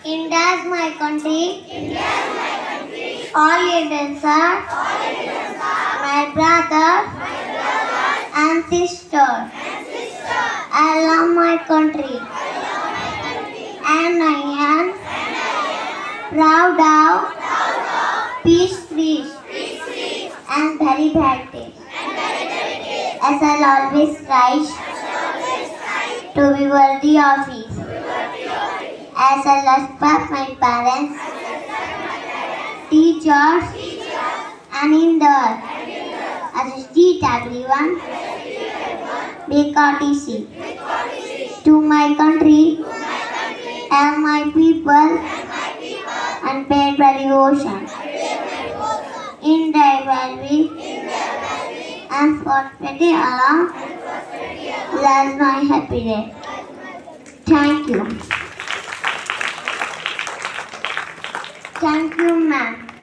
India's my country. All Indians are my brother and sister. I love my country. And I am proud of peace, and very happy. As I'll always try to be worthy of it. As I respect my parents, teachers, and in the as I treat everyone with courtesy to my country and my people and paid by devotion. In their well-being and prosperity along, that's my happy day. Thank you. Thank you, ma'am.